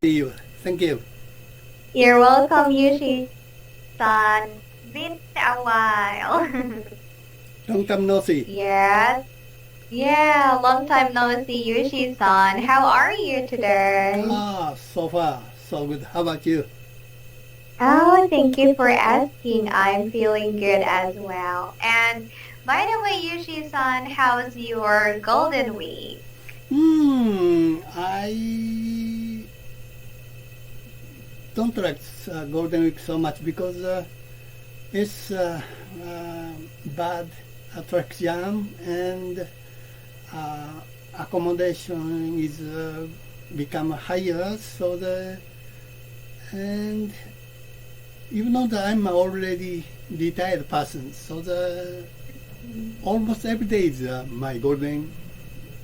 See you. Thank you. You're welcome, Yushi-san. Been a while. Long time no see. Yes. Yeah, long time no see, Yushi-san. How are you today? So far, so good. How about you? Oh, thank you for asking. I'm feeling good as well. And by the way, Yushi-san, how's your Golden Week? I don't like Golden Week so much because it's bad traffic jam and accommodation is become higher. And even though that I'm already retired person, so almost every day is my Golden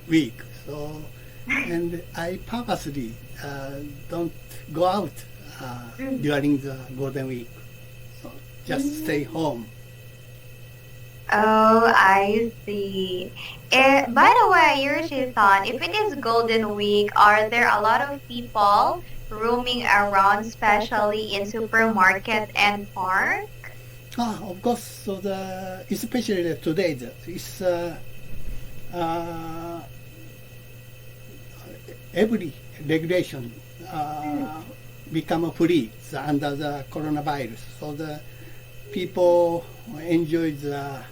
Week. So, and I purposely don't go out during the Golden Week. So just stay home. Oh, I see. By the way, Yushi-san, if it is Golden Week, are there a lot of people roaming around, especially in supermarket and park? Of course. So especially today, it's every regulation become free under the coronavirus. So the people enjoy the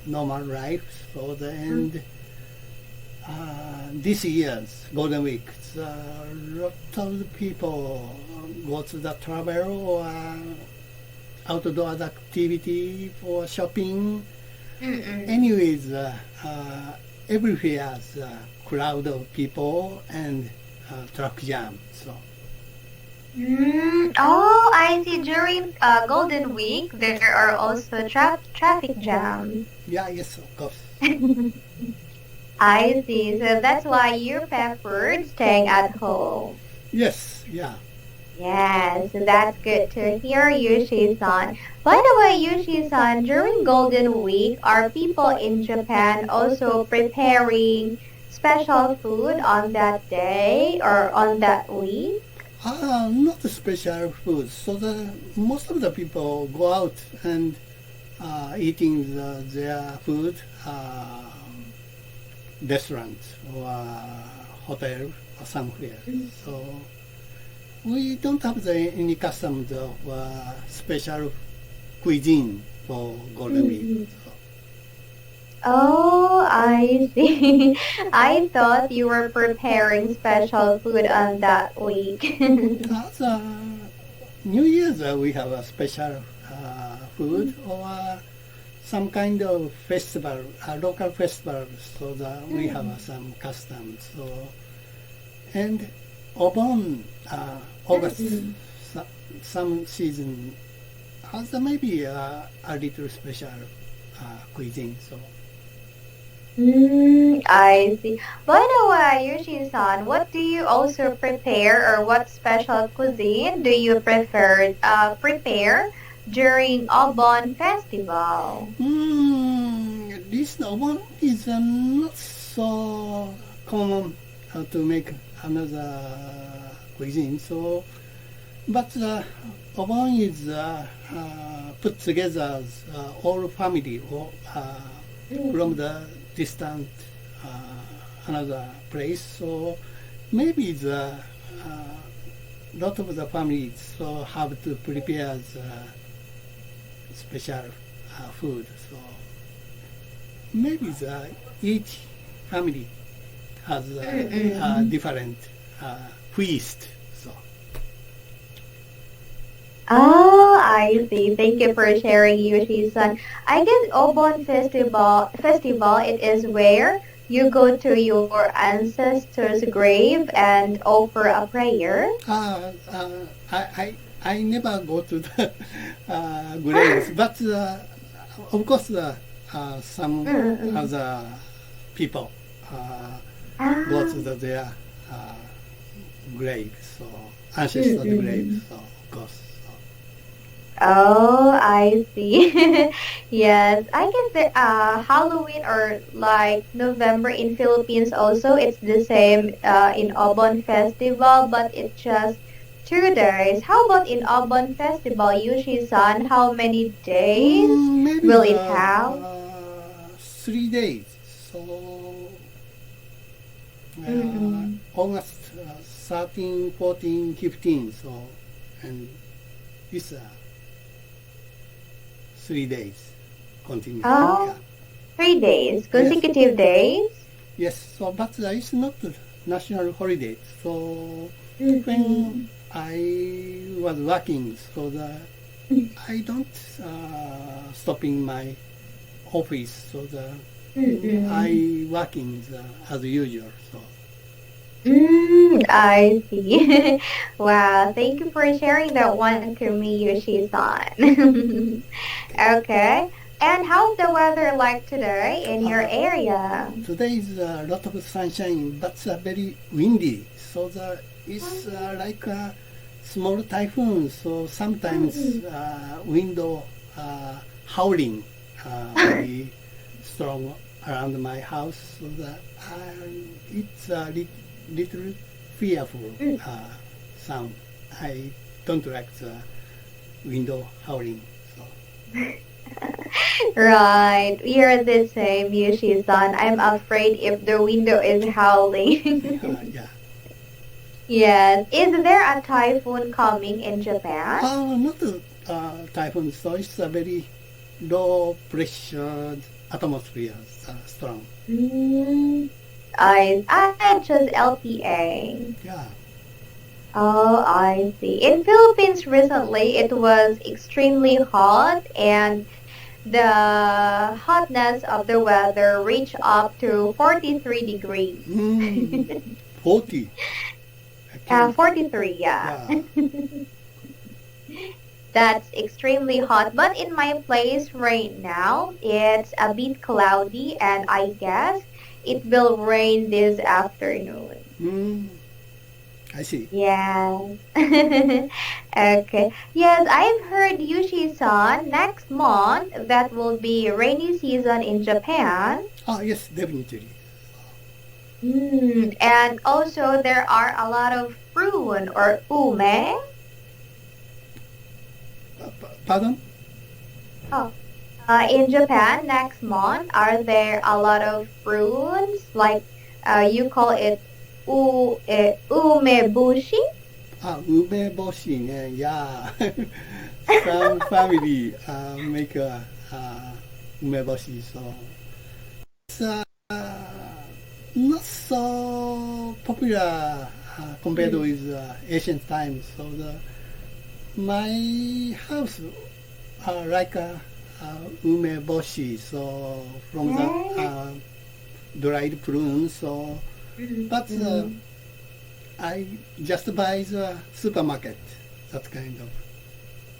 normal life. So and this year's Golden Week, a lot of the people go to the travel or outdoor activity for shopping. Anyways, everywhere's crowd of people and traffic jam. So. Oh, I see. During Golden Week, there are also traffic jams. Yeah, yes, of course. I see. So that's why you preferred staying at home. Yes, yeah. Yes, that's good to hear, Yushi-san. By the way, Yushi-san, during Golden Week, are people in Japan also preparing special food on that day or on that week? Not the special food. So most of the people go out and eating their food, restaurant or hotel or somewhere. So we don't have any customs of special cuisine for Golden Week. So. Oh, I see. I thought you were preparing special food on that week. New Year's we have a special food or some kind of festival, local festival, so that we have some customs. So, and Obon, August, some season has maybe a little special cuisine. So. I see. By the way, Yushi-san, what do you also prepare or what special cuisine do you prepare during Obon Festival? This Obon is not so common to make another cuisine. So, but Obon is put together as all family from the distant another place. So maybe the lot of the families so have to prepare the special food. So maybe each family has a different feast. So. Oh, I see. Thank you for sharing, Yushi-san. I guess Obon Festival, it is where you go to your ancestors' grave and offer a prayer. I never go to the graves, but of course some other people go to their graves, so ancestors' graves, so of course. Oh, I see. Yes, I guess the Halloween or like November in Philippines also it's the same in Obon Festival, but it's just 2 days. How about in Obon Festival, Yushi-san? How many days Maybe will it have? 3 days. So August 13, 14, 15. So and it's 3 days continuous. Oh, Yeah. 3 days, consecutive days? Yes. So but it's not a national holiday. So Mm-hmm. when I was working, so I don't stopping my office. So I working as usual. So I see. Wow, thank you for sharing that one to me, Yoshi-san. Okay. And how's the weather like today in your area? today is a lot of sunshine, but very windy. So it's like a small typhoon. So sometimes wind howling very strong around my house. So it's a little fearful sound. I don't like the window howling. So. Right, we are the same, Yoshi-san. I'm afraid if the window is howling. Yeah. Yes. Is there a typhoon coming in Japan? Not a typhoon. So it's a very low pressure atmosphere, strong. I just LPA. Yeah. Oh, I see. In Philippines recently, it was extremely hot and the hotness of the weather reached up to 43 degrees. 40. 43, yeah. That's extremely hot. But in my place right now, it's a bit cloudy and I guess it will rain this afternoon. I see. Yes. Okay. Yes, I've heard Yushi-san next month that will be rainy season in Japan. Yes, definitely. And also there are a lot of fruit or ume. Pardon? In Japan next month, are there a lot of fruits like you call it umebushi? Umeboshi, yeah. Some family make umeboshi, so it's not so popular compared with ancient times. So my house like umeboshi, so from the dried prunes. So, but I just buy the supermarket that kind of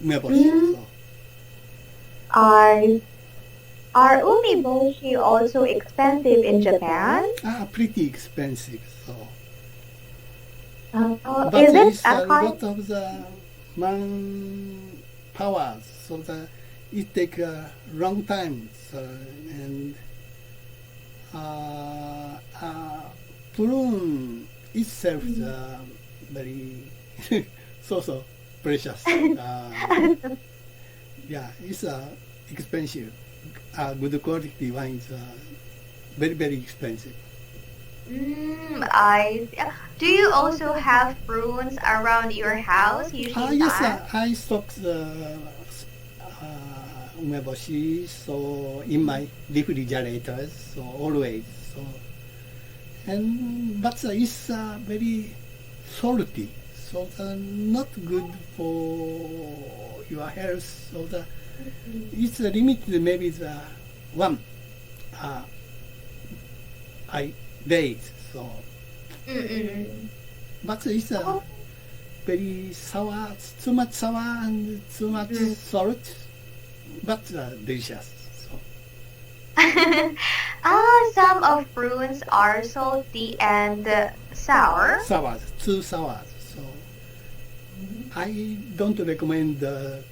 umeboshi. So. Are umeboshi also expensive in Japan? Pretty expensive. So. But Is it it's a lot of the manpower, so that it takes a long time. So, and prune itself is very so precious. Yeah, it's expensive. Good quality wine is very, very expensive. Do you also have prunes around your house usually? Yes, I stock the umeboshi so in my refrigerators, so always. So, but it's very salty, so not good for your health. So it's limited, maybe the one days. So, but it's very sour, too much sour and too much salt, but delicious. So. Some of prunes are salty and sour. Sour, too sour. So I don't recommend the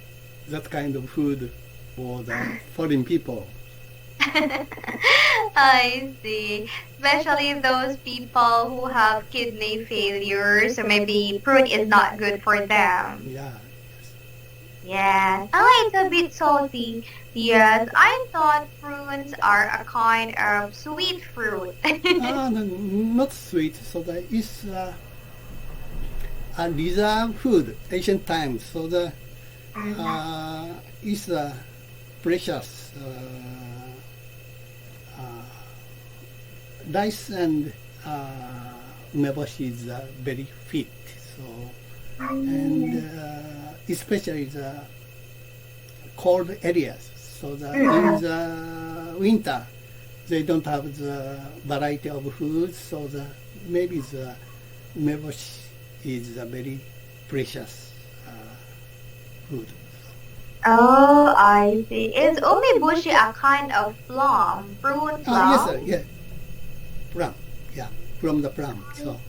that kind of food for the foreign people. I see. Especially those people who have kidney failure, so maybe fruit is not good for them. Yeah. Yes. Oh, it's a bit salty. Yes, I thought prunes are a kind of sweet fruit. No, not sweet. So that is a reserve food, ancient times. So the is precious. Rice and umeboshi is very fit. So and especially the cold areas. So that in the winter they don't have the variety of foods. So the maybe the umeboshi is a very precious food. Oh, I see. Is umibushi a kind of plum, fruit plum? Yes, sir. Yeah, plum. Yeah, from the plum. So.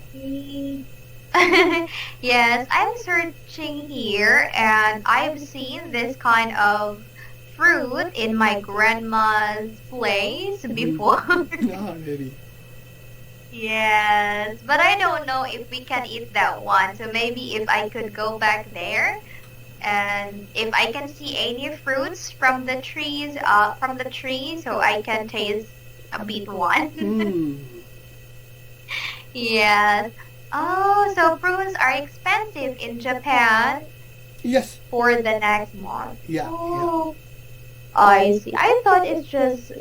Yes, I'm searching here and I've seen this kind of fruit in my grandma's place before. Oh, really? Yes, but I don't know if we can eat that one. So maybe if I could go back there and if I can see any fruits from the trees, so I can taste a bit one. Yes. Oh, so prunes are expensive in Japan. Yes. For the next month. Yeah. Oh, I see. I thought it's just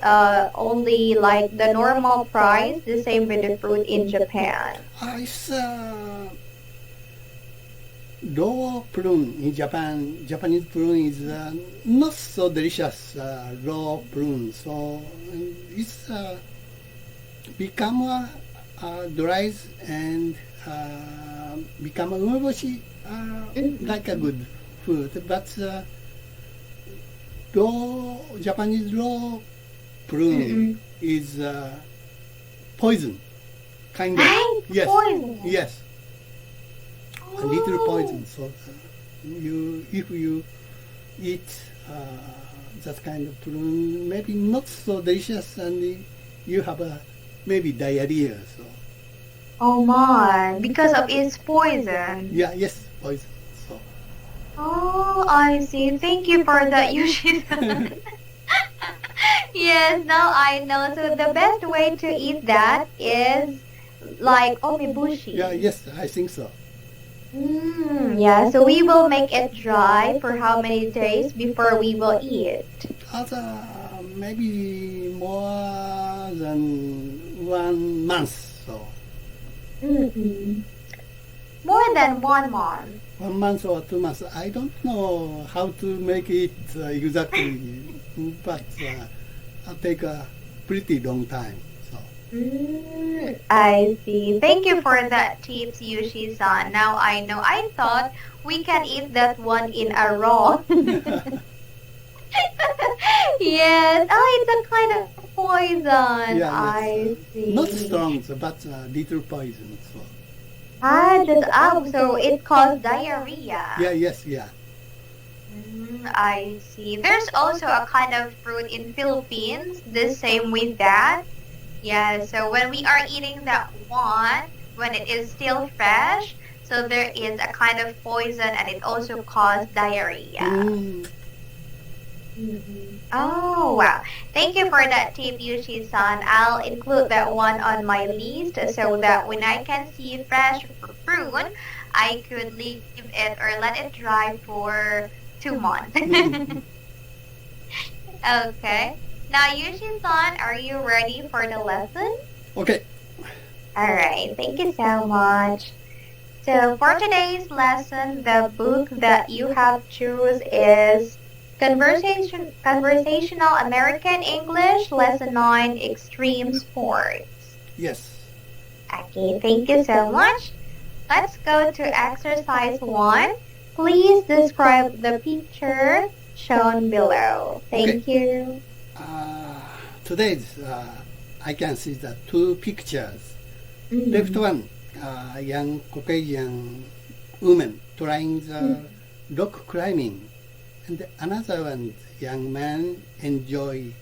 only like the normal price, the same with the fruit in Japan. It's raw prune in Japan. Japanese prune is not so delicious raw prune. So it's become dries and become umeboshi like a good food. But Japanese raw prune is poison, kind of. Yes, poison. Yes. A little poison. So if you eat that kind of prune, maybe not so delicious, and you have maybe diarrhea. So. Oh my! Because of its poison. Yeah. Yes, poison. So. Oh, I see. Thank you for that, Yoshi-san. Yes, now I know. So the best way to eat that is like omibushi. Yeah. Yes, I think so. Yeah, so we will make it dry for how many days before we will eat? Maybe more than 1 month. So. More than 1 month. 1 month or 2 months. I don't know how to make it exactly, but it'll take a pretty long time. So. I see. Thank you for that tips, Yoshi-san. Now I know. I thought we can eat that one in a raw. Yes. Oh, it's a kind of poison. Yeah, I see. Not strong, but little poison. So. So it caused diarrhea. Yeah. Yes. Yeah. I see. There's also a kind of fruit in Philippines, the same with that. Yeah, so when we are eating that one, when it is still fresh, so there is a kind of poison and it also causes diarrhea. Oh, wow. Thank you for that tip, Yushi-san. I'll include that one on my list so that when I can see fresh fruit, I could leave it or let it dry for 2 months. Okay. Now, Yushi-san, are you ready for the lesson? Okay. Alright, thank you so much. So, for today's lesson, the book that you have choose is Conversational American English, Lesson 9, Extreme Sports. Yes. Okay, thank you so much. Let's go to exercise 1. Please describe the picture shown below. Thank you. Today's I can see the 2 pictures. Left one, young Caucasian woman trying the rock climbing, And another one, young man enjoy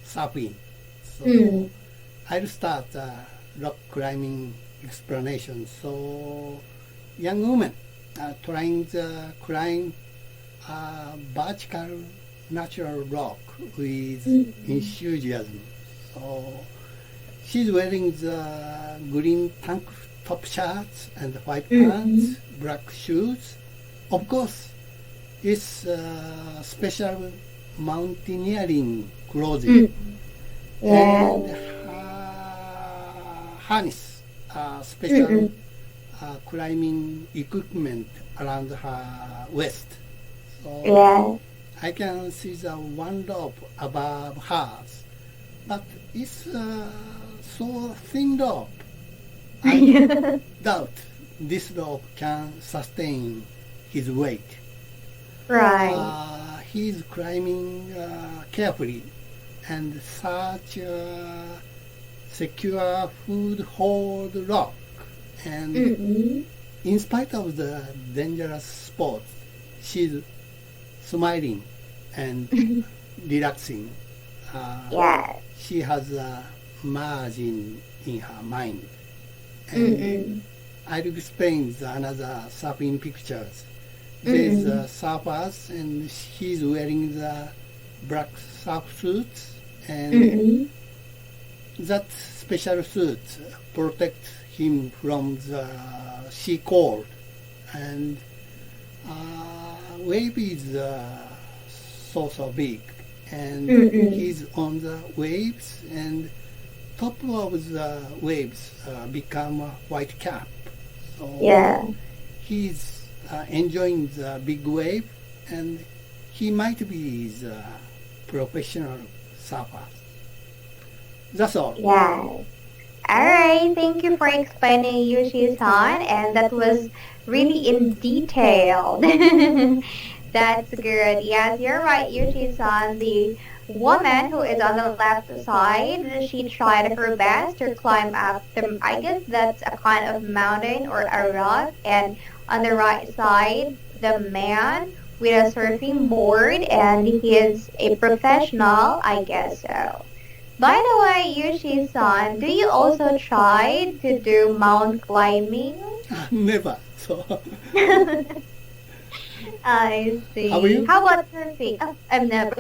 surfing. So I'll start rock climbing explanation. So young woman trying to climb vertical natural rock with enthusiasm. So she's wearing the green tank top shirts and white pants, black shoes. Of course, it's special mountaineering clothing and harness, special climbing equipment around her waist. So I can see the one rope above hers, but it's so thin rope. I doubt this rope can sustain his weight. Right. He's climbing carefully, and such a secure foothold rock. And in spite of the dangerous sport, she's smiling and relaxing. She has a margin in her mind. And I'll explain another surfing pictures. There's surfers, and he's wearing the black surf suits, and that special suit protects him from the sea cold. And wave is so big, and he's on the waves, and top of the waves become a white cap. So he's enjoying the big wave, and he might be the professional surfer. That's all. Alright, thank you for explaining Yushi-san, and that was really in detail. That's good. Yes, you're right, Yushi-san. The woman who is on the left side, she tried her best to climb up the, I guess that's a kind of mountain or a rock, and on the right side, the man with a surfing board, and he is a professional, I guess so. By the way, Yushi-san, do you also try to do mount climbing? Never. So I see. How are you? How about surfing? Oh, I've never.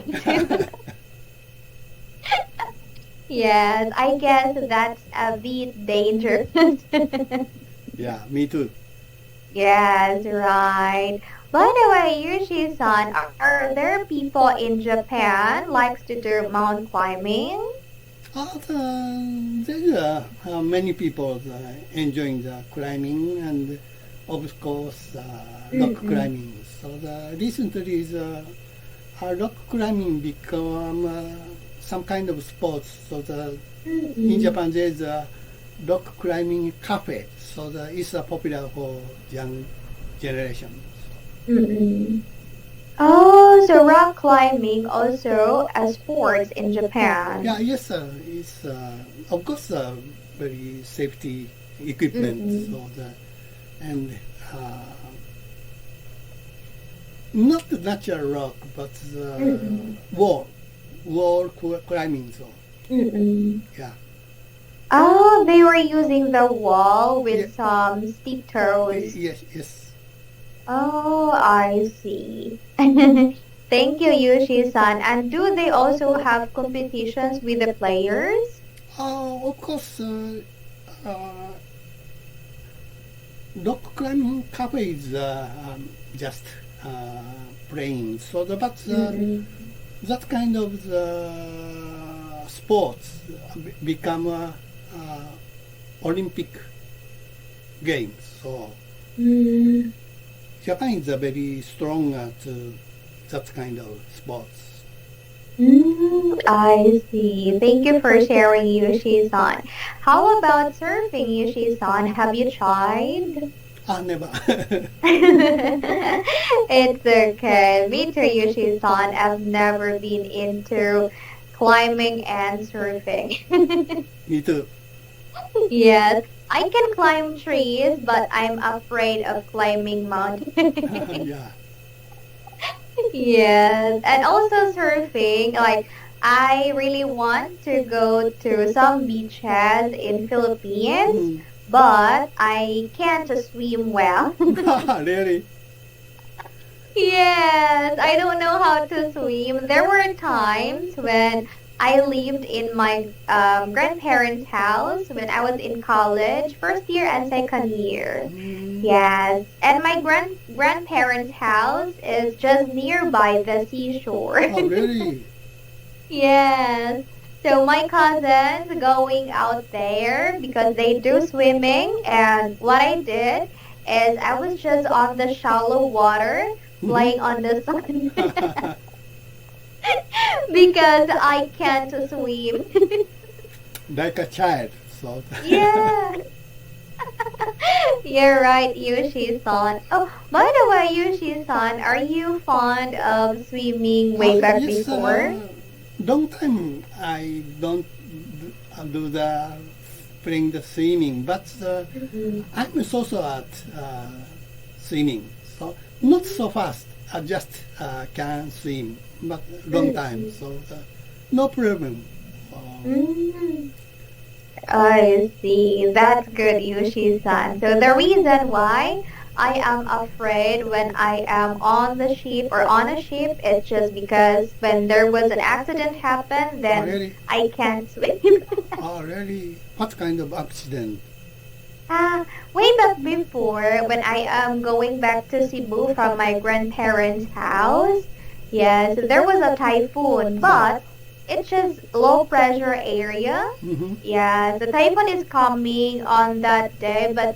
Yes, I guess that's a bit dangerous. yeah, me too. Yes, right. By the way, Yushi-san, are there people in Japan likes to do mount climbing? There are many people enjoying the climbing, and of course rock climbing. So recently rock climbing become some kind of sports. So in Japan there's a rock climbing cafe. So it's popular for young generation. Oh, so rock climbing also a sport in Japan. Yeah, yes, it's of course very safety equipment. So and not the natural rock, but wall climbing. So yeah. Oh, they were using the wall with some steep toes. Yes. Oh, I see. Thank you, Yushi-san. And do they also have competitions with the players? Of course, rock climbing cafe is just playing. So, but that kind of sports become Olympic games. So. Japan is very strong at that kind of sports. I see. Thank you for sharing, Yushi-san. How about surfing, Yushi-san? Have you tried? Never. It's okay. Me too, Yushi-san. I've never been into climbing and surfing. Me too. Yes. I can climb trees, but I'm afraid of climbing mountains. Yeah. Yes, and also surfing. Like, I really want to go to some beaches in Philippines, Mm. but I can't swim well. Really? Yes, I don't know how to swim. There were times when I lived in my grandparents' house when I was in college, first year and second year. Mm. Yes, and my grandparents' house is just nearby the seashore. Oh, really? Yes. So my cousins going out there because they do swimming, and what I did is I was just on the shallow water Mhm. playing on the sun because I can't swim. Like a child. So. Yeah. You're right, Yushi-san. Oh, by the way, Yushi-san, are you fond of swimming way back Yes, before? long time I don't do the playing the swimming, but Mhm. I'm also at swimming. So not so fast. I just can swim, but long time. So no problem. Mm. I see. That's good, Yushi-san. So the reason why I am afraid when I am on the ship or on a ship is just because when there was an accident happen, then really? I can't swim. Oh, really? What kind of accident? Way back before, when I am going back to Cebu from my grandparents' house, yes, there was a typhoon, but it's just low pressure area. Mm-hmm. Yeah, the typhoon is coming on that day, but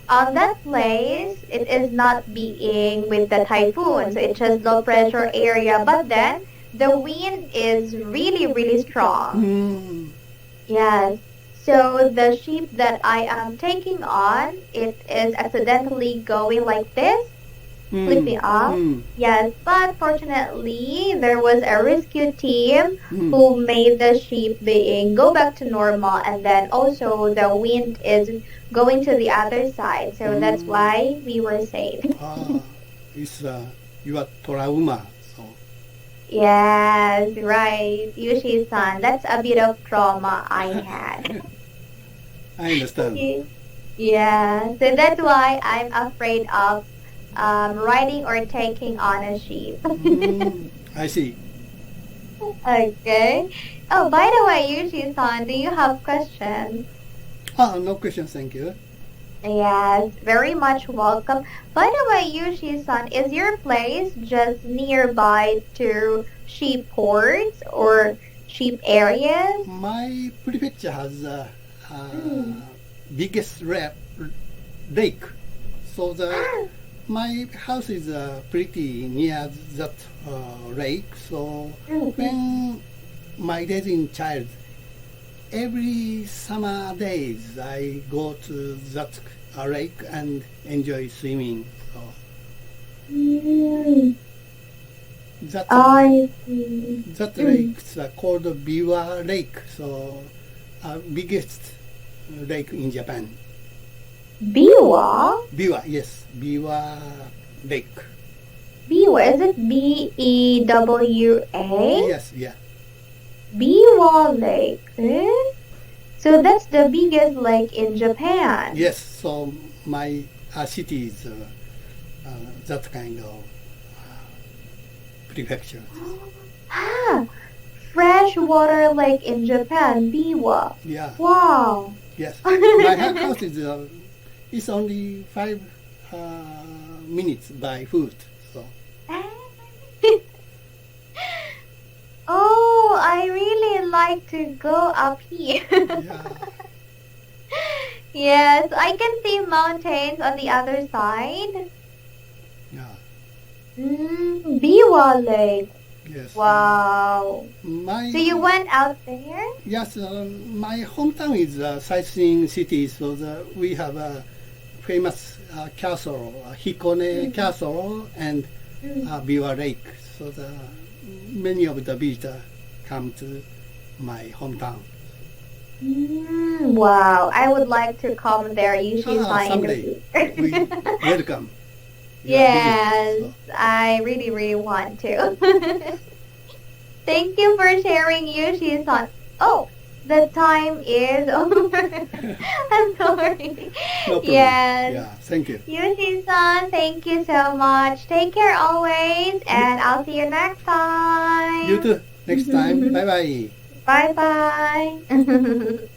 on that place, it is not being with the typhoon, so it's just low pressure area. But then the wind is really, really strong. Mm. Yes. So the ship that I am taking on, it is accidentally going like this, flipping off. Mm. Yes, but fortunately, there was a rescue team Mm. who made the ship being go back to normal, and then also the wind is going to the other side, so that's why we were safe. It's your trauma. So. Yes, right, Yushi-san, that's a bit of trauma I had. I understand. Yeah, so that's why I'm afraid of riding or taking on a ship. I see. Okay. Oh, by the way, Yushi-san, do you have questions? No questions, thank you. Yes, very much welcome. By the way, Yushi-san, is your place just nearby to sheep ports or sheep areas? My prefecture has the biggest lake, so my house is pretty near that lake. So when my days in child, every summer days I go to that lake and enjoy swimming. So that I see. that lake is called Biwa Lake. So biggest lake in Japan. Biwa? Biwa, yes, Biwa Lake. Biwa, is it B-E-W-A? Yes, yeah. Biwa Lake. Eh? So that's the biggest lake in Japan. Yes, so my city is that kind of prefecture. Ah, freshwater lake in Japan, Biwa. Yeah, Wow. yes. My house is it's only 5 minutes by foot. So Oh, I really like to go up here. yeah, Yes, I can see mountains on the other side. yeah, Biwa Lake. yes. Wow. My So you went out there? yes, my hometown is a sightseeing city. So we have a famous castle, Hikone Castle, and Biwa Lake. So many of the visitors come to my hometown. Wow, I would like to come there. You should find Someday we welcome. You are Yes, busy, I really want to. Thank you for sharing, Yushi-san. Oh, the time is over. I'm sorry. No problem. Yes. Yeah, thank you. Yushi-san, thank you so much. Take care always, and I'll see you next time. You too. Next time. Bye bye. Bye bye.